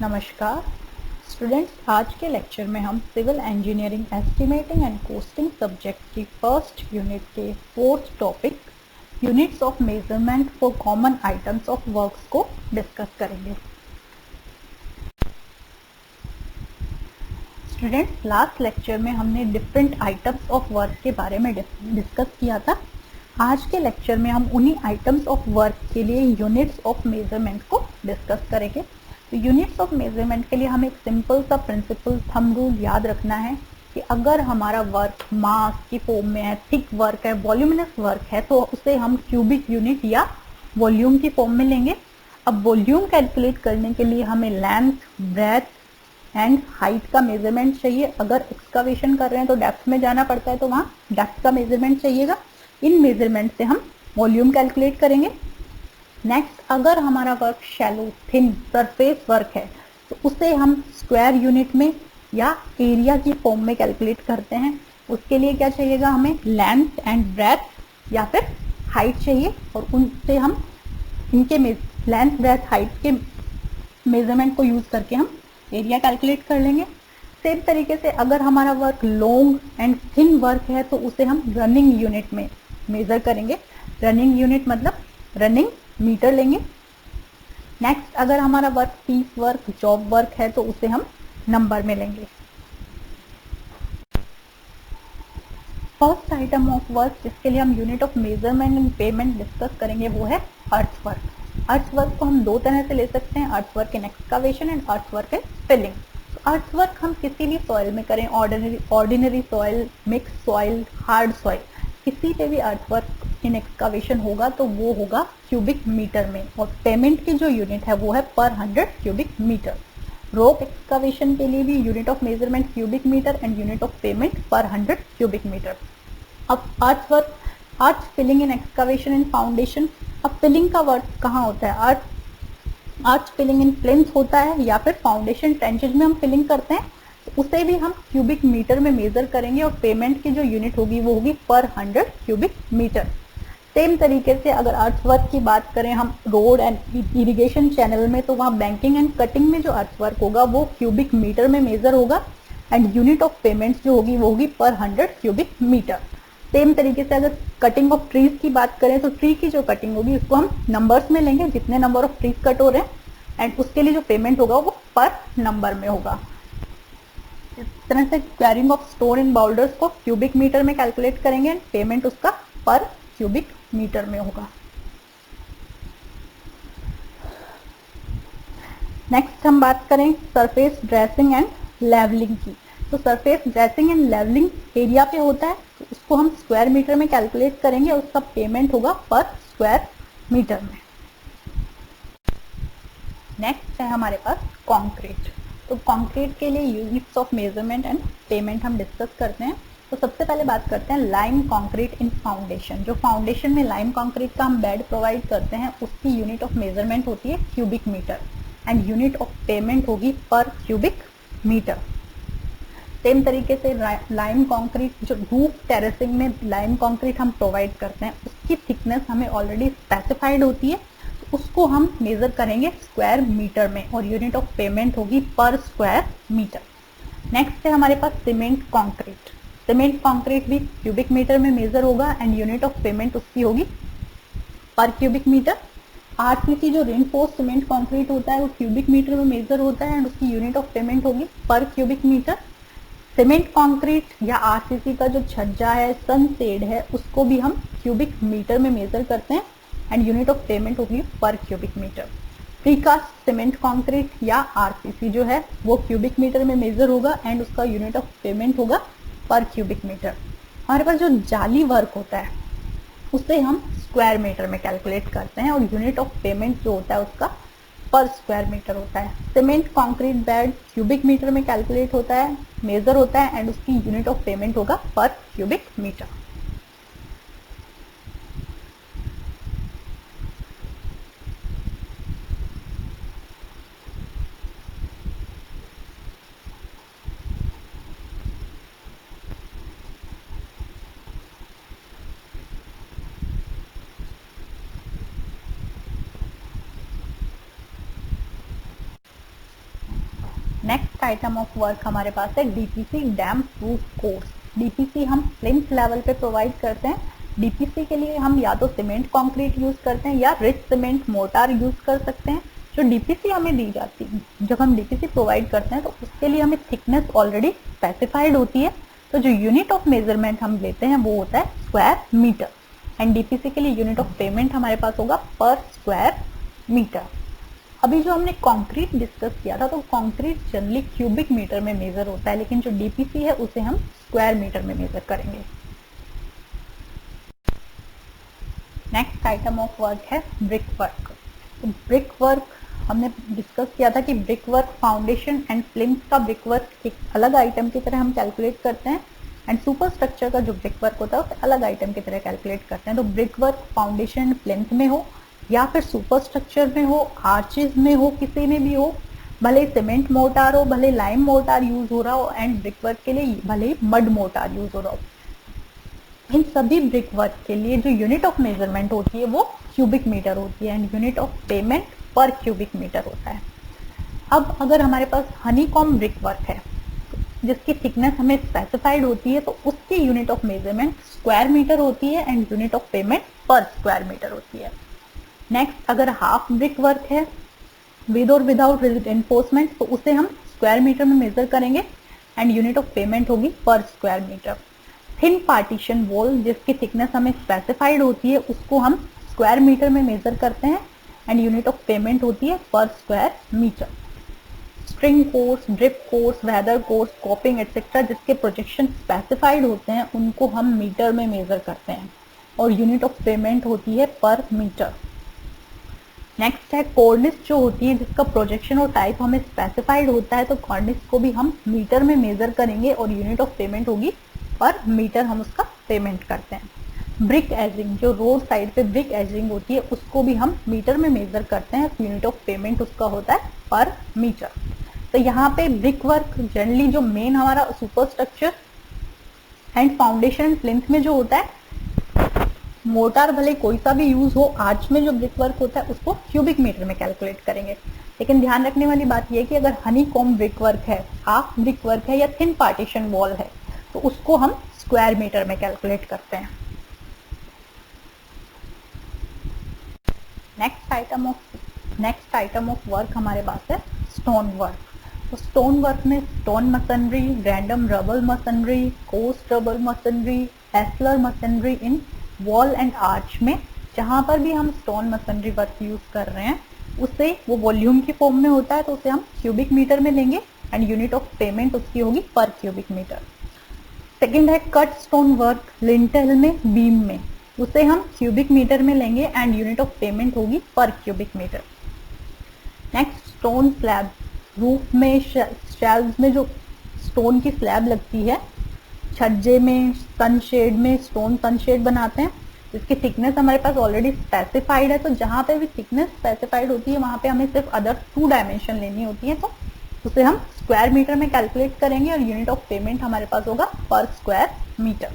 नमस्कार स्टूडेंट्स, आज के लेक्चर में हम civil engineering estimating and costing subject की फर्स्ट यूनिट के fourth topic units of measurement for common items of works को डिस्कस करेंगे। स्टूडेंट्स, लास्ट लेक्चर में हमने डिफरेंट आइटम्स ऑफ वर्क के बारे में डिस्कस किया था। आज के लेक्चर में हम उन्हीं आइटम्स ऑफ वर्क के लिए यूनिट्स ऑफ मेजरमेंट को डिस्कस करेंगे। तो यूनिट्स ऑफ मेजरमेंट के लिए हमें एक सिंपल सा प्रिंसिपल थंब रूल याद रखना है कि अगर हमारा वर्क मास की फॉर्म में है, थिक वर्क है, वॉल्यूमिनस वर्क है, तो उसे हम क्यूबिक यूनिट या वॉल्यूम की फॉर्म में लेंगे। अब वॉल्यूम कैलकुलेट करने के लिए हमें लेंथ, ब्रेथ एंड हाइट का मेजरमेंट चाहिए। अगर एक्सकावेशन कर रहे हैं तो डेप्थ में जाना पड़ता है, तो वहाँ डेप्थ का मेजरमेंट चाहिएगा। इन मेजरमेंट से हम वॉल्यूम कैलकुलेट करेंगे। नेक्स्ट, अगर हमारा work shallow, thin, surface work है तो उसे हम स्क्वायर यूनिट में या एरिया की फॉर्म में कैलकुलेट करते हैं। उसके लिए क्या चाहिएगा, हमें लेंथ एंड ब्रेथ या फिर हाइट चाहिए, और उनसे हम इनके लेंथ, ब्रेथ, हाइट के मेजरमेंट को यूज करके हम एरिया कैलकुलेट कर लेंगे। सेम तरीके से अगर हमारा work long and thin work है तो उसे हम रनिंग यूनिट में मेजर करेंगे। रनिंग यूनिट मतलब रनिंग मीटर लेंगे। नेक्स्ट, अगर हमारा work piece work, job work है तो उसे हम नंबर में लेंगे। फर्स्ट आइटम ऑफ वर्क जिसके लिए हम unit of measurement and payment discuss करेंगे वो है अर्थवर्क। अर्थवर्क को हम दो तरह से ले सकते हैं, earthwork in excavation and earthwork in filling. तो अर्थवर्क हम किसी भी सॉइल में करें, ordinary soil, mix soil, hard soil, किसी पे भी अर्थवर्क इन एक्सकावेशन होगा तो वो होगा क्यूबिक मीटर में, और पेमेंट की जो यूनिट है वो है पर 100 क्यूबिक मीटर। रॉक एक्सकावेशन के लिए भी unit of measurement cubic metre and unit of payment पर 100 क्यूबिक मीटर। अब earthwork, earth filling in excavation and foundation. अब फिलिंग का वर्क कहाँ होता है, अर्थ फिलिंग इन प्लिंथ होता है या फिर फाउंडेशन ट्रेंचेज में हम फिलिंग करते हैं, तो उसे भी हम क्यूबिक मीटर में मेजर करेंगे, और पेमेंट की जो यूनिट होगी वो होगी पर 100 क्यूबिक मीटर। सेम तरीके से अगर अर्थवर्क की बात करें हम रोड एंड इरिगेशन चैनल में, तो वहाँ बैंकिंग एंड कटिंग में जो अर्थवर्क होगा वो क्यूबिक मीटर में मेजर होगा, एंड यूनिट ऑफ पेमेंट जो होगी वो होगी पर 100 क्यूबिक मीटर। सेम तरीके से अगर कटिंग ऑफ ट्रीज की बात करें तो ट्री की जो कटिंग होगी उसको हम नंबर्स में लेंगे, जितने नंबर ऑफ ट्रीज कट हो रहे हैं, एंड उसके लिए जो पेमेंट होगा वो पर नंबर में होगा। इस तरह से quarrying of stone in boulders को क्यूबिक मीटर में कैलकुलेट करेंगे, एंड पेमेंट उसका पर क्यूबिक मीटर में होगा। नेक्स्ट हम बात करें सरफेस ड्रेसिंग एंड लेवलिंग की। तो surface dressing and levelling area पे होता है, तो उसको हम स्क्वायर मीटर में कैलकुलेट करेंगे, और उसका पेमेंट होगा पर स्क्वायर मीटर में। नेक्स्ट है हमारे पास कंक्रीट। तो कंक्रीट के लिए units of measurement and payment हम डिस्कस करते हैं। तो सबसे पहले बात करते हैं लाइम कंक्रीट इन फाउंडेशन। जो फाउंडेशन में लाइम कंक्रीट का हम बेड प्रोवाइड करते हैं उसकी यूनिट ऑफ मेजरमेंट होती है cubic metre, and unit of payment होगी पर क्यूबिक मीटर। सेम तरीके से लाइम कंक्रीट, जो रूफ टेरेसिंग में लाइम कंक्रीट हम प्रोवाइड करते हैं उसकी थिकनेस हमें ऑलरेडी स्पेसिफाइड होती है, तो उसको हम मेजर करेंगे स्क्वायर मीटर में, और यूनिट ऑफ पेमेंट होगी पर स्क्वायर मीटर। नेक्स्ट है हमारे पास सीमेंट कंक्रीट। सीमेंट कंक्रीट भी क्यूबिक मीटर में मेजर होगा, एंड यूनिट ऑफ पेमेंट उसकी होगी पर क्यूबिक मीटर। आरसीसी जो रेनफोर्स सीमेंट कंक्रीट होता है वो क्यूबिक मीटर में मेजर होता है, एंड उसकी यूनिट ऑफ पेमेंट होगी per cubic metre. Cement concrete या आरसीसी का जो छज्जा है, सनसेड है, उसको भी हम क्यूबिक मीटर में मेजर करते हैं, एंड यूनिट ऑफ पेमेंट होगी per cubic metre. Precast cement concrete या आरसीसी जो है वो क्यूबिक मीटर में मेजर होगा, एंड उसका यूनिट ऑफ पेमेंट होगा पर क्यूबिक मीटर। हमारे पास जो जाली वर्क होता है उसे हम स्क्वायर मीटर में कैलकुलेट करते हैं, और यूनिट ऑफ पेमेंट जो होता है उसका पर स्क्वायर मीटर होता है। Cement concrete bed cubic metre में कैलकुलेट होता है, मेजर होता है, एंड उसकी यूनिट ऑफ पेमेंट होगा per cubic metre. Next item of work हमारे पास है DPC damp proof course. DPC हम प्लिंथ लेवल पे प्रोवाइड करते हैं। डीपीसी के लिए हम या तो सीमेंट कंक्रीट यूज करते हैं या रिच सीमेंट मोर्टार यूज कर सकते हैं। जो डीपीसी हमें दी जाती है, जब हम डीपीसी प्रोवाइड करते हैं तो उसके लिए हमें थिकनेस ऑलरेडी स्पेसिफाइड होती है। तो जो यूनिट ऑफ मेजरमेंट हम लेते हैं वो होता है स्क्वायर मीटर। एंड डीपीसी के लिए यूनिट ऑफ पेमेंट हमारे पास होगा पर स्क्वायर मीटर। अभी जो हमने कंक्रीट डिस्कस किया था, तो कंक्रीट जनरली क्यूबिक मीटर में मेजर होता है, लेकिन जो डीपीसी है उसे हम स्क्वायर मीटर में मेजर करेंगे। नेक्स्ट आइटम ऑफ वर्क है ब्रिक वर्क। तो ब्रिक वर्क हमने डिस्कस किया था कि brick work foundation and plinth का ब्रिक वर्क एक अलग आइटम की तरह हम कैलकुलेट करते हैं, एंड सुपर स्ट्रक्चर का जो ब्रिक वर्क होता है उसे अलग आइटम की तरह कैलकुलेट करते हैं। तो brick work foundation and plinth में हो या फिर सुपर स्ट्रक्चर में हो, आर्चेज में हो, किसी में भी हो, भले सीमेंट मोर्टार हो, भले लाइम मोर्टार यूज हो रहा हो, एंड ब्रिक वर्क के लिए भले मड मोर्टार यूज हो रहा हो, इन सभी ब्रिक वर्क के लिए जो यूनिट ऑफ मेजरमेंट होती है वो क्यूबिक मीटर होती है, एंड यूनिट ऑफ पेमेंट पर क्यूबिक मीटर होता है। अब अगर हमारे पास हनीकॉम्ब ब्रिक वर्क है जिसकी थिकनेस हमें स्पेसिफाइड होती है, तो उसकी unit of measurement square metre होती है and unit of payment per square metre होती है। नेक्स्ट, अगर हाफ ब्रिक वर्क है विद और विदाउट रिइंफोर्समेंट, तो उसे हम स्क्वायर मीटर में मेजर करेंगे एंड यूनिट ऑफ पेमेंट होगी per square metre. Thin partition wall जिसकी थिकनेस हमें स्पेसिफाइड होती है उसको हम स्क्वायर मीटर में मेजर करते हैं एंड यूनिट ऑफ पेमेंट होती है per square metre. String course, drip course, weather course, coping etcetera जिसके प्रोजेक्शन स्पेसिफाइड होते हैं उनको हम मीटर में मेजर करते हैं और यूनिट ऑफ पेमेंट होती है पर मीटर। नेक्स्ट है कॉर्निस जो होती है जिसका प्रोजेक्शन और टाइप हमें स्पेसिफाइड होता है, तो कॉर्निस को भी हम मीटर में मेजर करेंगे और यूनिट ऑफ पेमेंट होगी पर मीटर, हम उसका पेमेंट करते हैं। ब्रिक एजिंग जो रोड साइड पे ब्रिक एजिंग होती है उसको भी हम मीटर में मेजर करते हैं, यूनिट ऑफ पेमेंट उसका होता है पर मीटर। तो यहाँ पे ब्रिक वर्क जनरली जो मेन हमारा super structure and foundation and plinth में जो होता है, मोर्टार भले कोई सा भी यूज हो, आर्च में जो ब्रिक वर्क होता है उसको क्यूबिक मीटर में कैलकुलेट करेंगे। लेकिन ध्यान रखने वाली बात यह है कि अगर हनीकॉम्ब ब्रिक वर्क है, हाफ ब्रिक वर्क है या थिन पार्टीशन वॉल है तो उसको हम स्क्वायर मीटर में कैलकुलेट करते हैं। नेक्स्ट आइटम ऑफ वर्क हमारे पास है स्टोन वर्क। तो स्टोन वर्क में stone masonry, random rubble masonry, कोस्ट rubble masonry, ashlar masonry in wall and arch में जहां पर भी हम स्टोन मसनरी वर्क यूज कर रहे हैं उसे वो वॉल्यूम की फॉर्म में होता है, तो उसे हम क्यूबिक मीटर में लेंगे एंड यूनिट ऑफ पेमेंट उसकी होगी पर क्यूबिक मीटर। सेकेंड है कट स्टोन वर्क लिंटेल में, बीम में, उसे हम क्यूबिक मीटर में लेंगे एंड यूनिट ऑफ पेमेंट होगी per cubic metre. Next stone slab, roof में, शेल्व्स में जो स्टोन की स्लैब लगती है, छज्जे में, सनशेड में स्टोन सनशेड बनाते हैं, इसकी थिकनेस हमारे पास ऑलरेडी स्पेसिफाइड है। तो जहां पे भी थिकनेस स्पेसिफाइड होती है वहां पे हमें सिर्फ अदर 2 डायमेंशन लेनी होती है, तो उसे हम स्क्वायर मीटर में कैलकुलेट करेंगे और यूनिट ऑफ पेमेंट हमारे पास होगा पर स्क्वायर मीटर।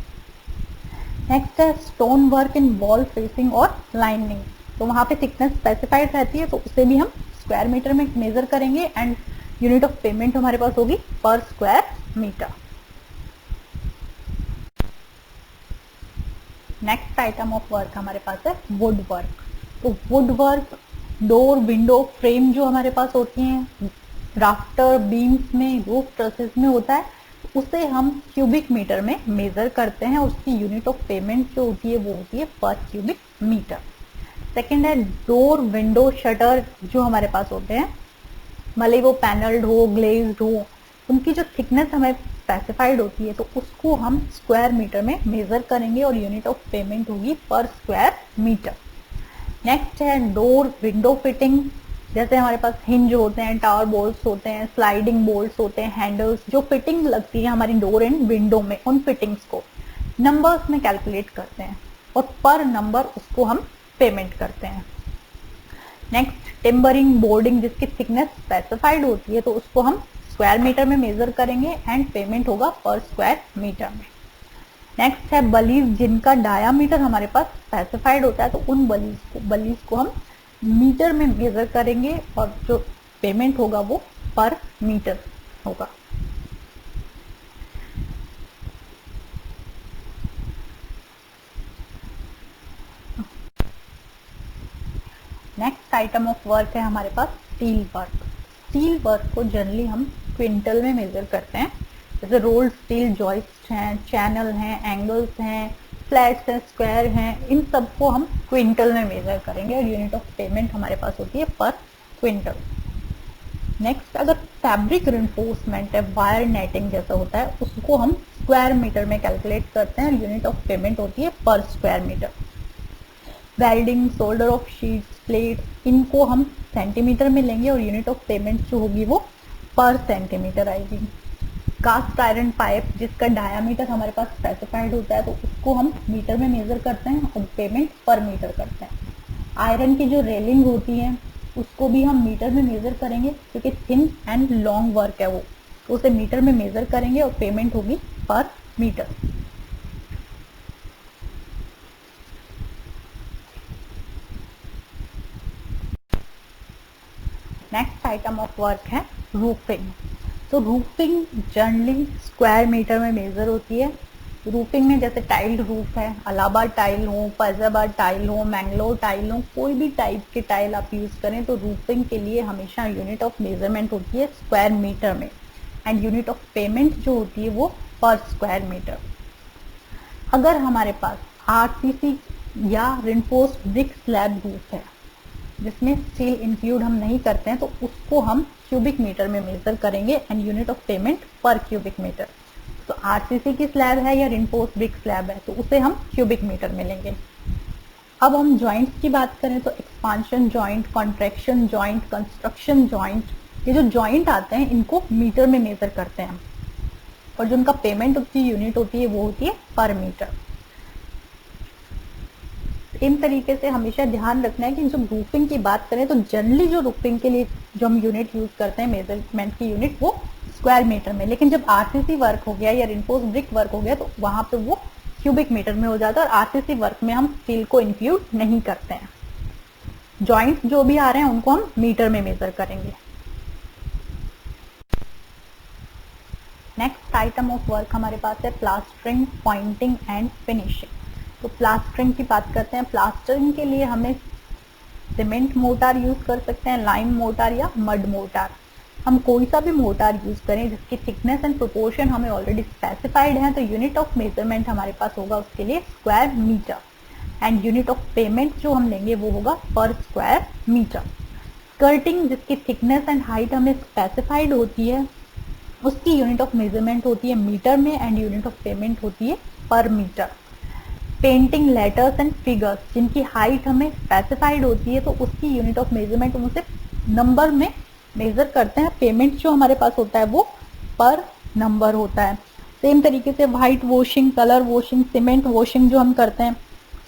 नेक्स्ट है stone work in wall facing और लाइनिंग, तो वहां पे थिकनेस स्पेसिफाइड रहती है तो उसे भी हम स्क्वायर मीटर में मेजर करेंगे एंड यूनिट ऑफ पेमेंट हमारे पास होगी per square metre. Next item of work हमारे पास है वुड वर्क। तो wood work door, window, frame जो हमारे पास होती हैं, राफ्टर, बीम्स में, रूफ ट्रसेस में होता है, उसे हम क्यूबिक मीटर में मेजर करते हैं। उसकी यूनिट ऑफ पेमेंट जो होती है वो होती है पर क्यूबिक मीटर। सेकेंड है डोर, विंडो, शटर जो हमारे पास होते हैं, भले वो पैनल्ड हो, ग्लेज्ड हो, उनकी जो थिकनेस हमें स्पेसिफाइड होती है तो उसको हम स्क्वायर मीटर में मेजर करेंगे और यूनिट ऑफ पेमेंट होगी पर स्क्वायर मीटर। नेक्स्ट है डोर, विंडो फिटिंग, जैसे हमारे पास हिंज होते हैं, टावर बोल्ट्स होते हैं, स्लाइडिंग बोल्ट्स होते हैं, हैंडल्स, जो फिटिंग लगती है हमारी डोर एंड विंडो में, उन फिटिंग्स को नंबर्स में कैलकुलेट करते हैं और पर नंबर उसको हम पेमेंट करते हैं। नेक्स्ट टिम्बरिंग, बोर्डिंग जिसकी थिकनेस स्पेसिफाइड होती है तो उसको हम स्क्वायर मीटर में मेजर करेंगे एंड पेमेंट होगा पर स्क्वायर मीटर में। नेक्स्ट है बलीज जिनका डायामीटर हमारे पास स्पेसिफाइड होता है, तो उन बलीज को हम मीटर में मेजर करेंगे और जो पेमेंट होगा वो पर मीटर होगा। नेक्स्ट आइटम ऑफ वर्क है हमारे पास स्टील वर्क। स्टील वर्क को जनरली हम क्विंटल में मेजर करते हैं। जैसे रोल्ड स्टील जॉइस्ट हैं, चैनल हैं, एंगल्स हैं, फ्लैट्स हैं, स्क्वायर हैं, इन सबको हम क्विंटल में मेजर करेंगे और यूनिट ऑफ पेमेंट हमारे पास होती है पर क्विंटल। नेक्स्ट, अगर फैब्रिक रिइंफोर्समेंट है, वायर नेटिंग जैसा होता है, उसको हम स्क्वायर मीटर में कैलकुलेट करते हैं और यूनिट ऑफ पेमेंट होती है per square metre. Welding, solder of sheets, plate, इनको हम सेंटीमीटर में लेंगे और यूनिट ऑफ पेमेंट जो होगी वो पर सेंटीमीटर आएगी। कास्ट आयरन पाइप जिसका डायामीटर हमारे पास स्पेसिफाइड होता है तो उसको हम मीटर में मेजर करते हैं और पेमेंट पर मीटर करते हैं। आयरन की जो रेलिंग होती है उसको भी हम मीटर में मेजर करेंगे क्योंकि थिन एंड लॉन्ग वर्क है वो, तो उसे मीटर में मेजर करेंगे और पेमेंट होगी per metre. Next item of work है रूफिंग। तो रूफिंग जनरली स्क्वायर मीटर में मेजर होती है। रूफिंग में जैसे टाइल्ड रूफ है, अलाहाबाद टाइल हो, फैजाबाद टाइल हो, मैंगलोर टाइल हो, कोई भी टाइप के टाइल आप यूज करें तो रूफिंग के लिए हमेशा यूनिट ऑफ मेजरमेंट होती है स्क्वायर मीटर में एंड यूनिट ऑफ पेमेंट जो होती है वो पर स्क्वायर मीटर। अगर हमारे पास आरसीसी या रिइंफोर्स्ड ब्रिक स्लैब रूफ है जिसमें स्टील इंक्लूड हम नहीं करते हैं तो उसको हम क्यूबिक मीटर में मेजर करेंगे एंड यूनिट ऑफ पेमेंट पर क्यूबिक मीटर। तो आरसीसी की स्लैब है या रिइंफोर्स्ड ब्रिक स्लैब है तो उसे हम क्यूबिक मीटर में लेंगे। अब हम जॉइंट्स की बात करें तो expansion joint, contraction joint, construction joint, ये जो जॉइंट आते हैं इनको मीटर में मेजर करते हैं और जो उनका पेमेंट की यूनिट होती है वो होती है पर मीटर। इन तरीके से हमेशा ध्यान रखना है कि जब रूफिंग की बात करें तो जनरली जो रूफिंग के लिए जो हम यूनिट यूज करते हैं मेजरमेंट की यूनिट वो स्क्वायर मीटर में, लेकिन जब आरसीसी वर्क हो गया या रिइंफोर्स्ड ब्रिक वर्क हो गया तो वहां पे वो क्यूबिक मीटर में हो जाता है और आरसीसी वर्क में हम स्टील को इंक्लूड नहीं करते हैं। जॉइंट्स जो भी आ रहे हैं उनको हम मीटर में मेजर करेंगे। नेक्स्ट आइटम ऑफ वर्क हमारे पास है प्लास्टरिंग, पॉइंटिंग एंड फिनिशिंग। तो प्लास्टरिंग की बात करते हैं। प्लास्टरिंग के लिए हमें सीमेंट मोर्टार यूज कर सकते हैं, लाइम मोर्टार या मड मोर्टार। हम कोई सा भी मोर्टार यूज करें जिसकी थिकनेस एंड प्रोपोर्शन हमें ऑलरेडी स्पेसिफाइड है तो यूनिट ऑफ मेजरमेंट हमारे पास होगा उसके लिए square metre and unit of payment जो हम लेंगे वो होगा पर स्क्वायर मीटर। स्कर्टिंग जिसकी थिकनेस एंड हाइट हमें स्पेसिफाइड होती है उसकी यूनिट ऑफ मेजरमेंट होती है मीटर में एंड यूनिट ऑफ पेमेंट होती है per metre. Painting letters and figures जिनकी हाइट हमें स्पेसिफाइड होती है तो उसकी यूनिट ऑफ मेजरमेंट हम उसे नंबर में मेजर करते हैं, पेमेंट जो हमारे पास होता है वो पर नंबर होता है। सेम तरीके से white washing, colour washing, cement washing जो हम करते हैं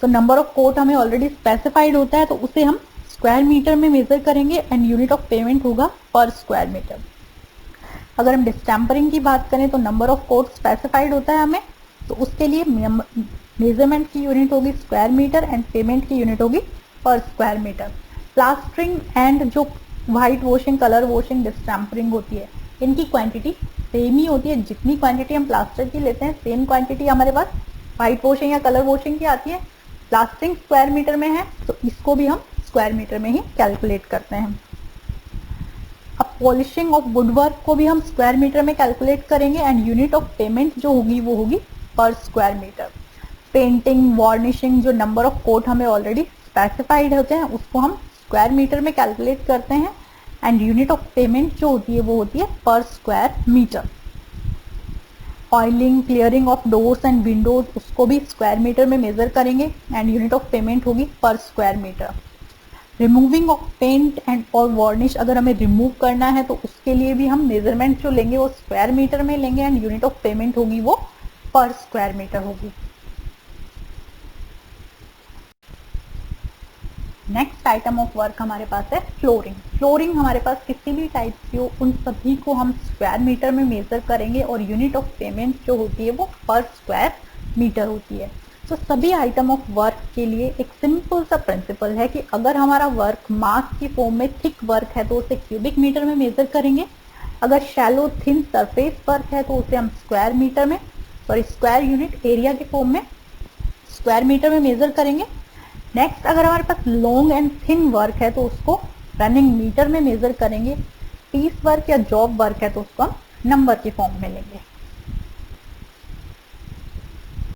तो नंबर ऑफ कोट हमें ऑलरेडी स्पेसिफाइड होता है तो उसे हम स्क्वायर मीटर में मेजर करेंगे एंड यूनिट ऑफ पेमेंट होगा पर स्क्वायर मीटर। अगर हम डिस्टेम्परिंग की बात करें तो नंबर ऑफ कोट स्पेसिफाइड होता है हमें तो उसके लिए मेजरमेंट की यूनिट होगी स्क्वायर मीटर एंड पेमेंट की यूनिट होगी per square metre. Plastering and जो व्हाइट वॉशिंग, कलर वॉशिंग, डिस्टेम्परिंग होती है इनकी क्वांटिटी सेम ही होती है। जितनी क्वांटिटी हम प्लास्टर की लेते हैं सेम क्वांटिटी हमारे पास व्हाइट वॉशिंग या कलर वॉशिंग की आती है। प्लास्टरिंग स्क्वायर मीटर में है तो इसको भी हम स्क्वायर मीटर में ही कैलकुलेट करते हैं। अब पॉलिशिंग ऑफ वुडवर्क को भी हम स्क्वायर मीटर में कैलकुलेट करेंगे एंड यूनिट ऑफ पेमेंट जो होगी वो होगी per square metre. Painting, varnishing जो नंबर ऑफ कोट हमें ऑलरेडी स्पेसिफाइड होते हैं उसको हम स्क्वायर मीटर में कैलकुलेट करते हैं एंड यूनिट ऑफ पेमेंट जो होती है वो होती है per square metre. Oiling, clearing of doors and windows उसको भी स्क्वायर मीटर में मेजर करेंगे एंड यूनिट ऑफ पेमेंट होगी per square metre. Removing of paint and और वार्निश अगर हमें रिमूव करना है तो उसके लिए भी हम मेजरमेंट जो लेंगे वो स्क्वायर मीटर में लेंगे एंड यूनिट ऑफ पेमेंट होगी वो पर स्क्वायर मीटर होगी। नेक्स्ट आइटम ऑफ वर्क हमारे पास है फ्लोरिंग। फ्लोरिंग हमारे पास किसी भी टाइप की हो उन सभी को हम स्क्वायर मीटर में मेजर करेंगे और यूनिट ऑफ पेमेंट जो होती है वो पर स्क्वायर मीटर होती है। तो सभी आइटम ऑफ वर्क के लिए एक सिंपल सा प्रिंसिपल है कि अगर हमारा वर्क मास की फॉर्म में थिक वर्क है तो उसे क्यूबिक मीटर में मेजर करेंगे अगर शैलो थिन सरफेस वर्क है तो उसे हम स्क्वायर यूनिट एरिया के फॉर्म में स्क्वायर मीटर में मेजर करेंगे। नेक्स्ट अगर हमारे पास लॉन्ग एंड थिन वर्क है तो उसको रनिंग मीटर में मेजर करेंगे। पीस वर्क या जॉब वर्क है तो उसको हम नंबर के फॉर्म में लेंगे।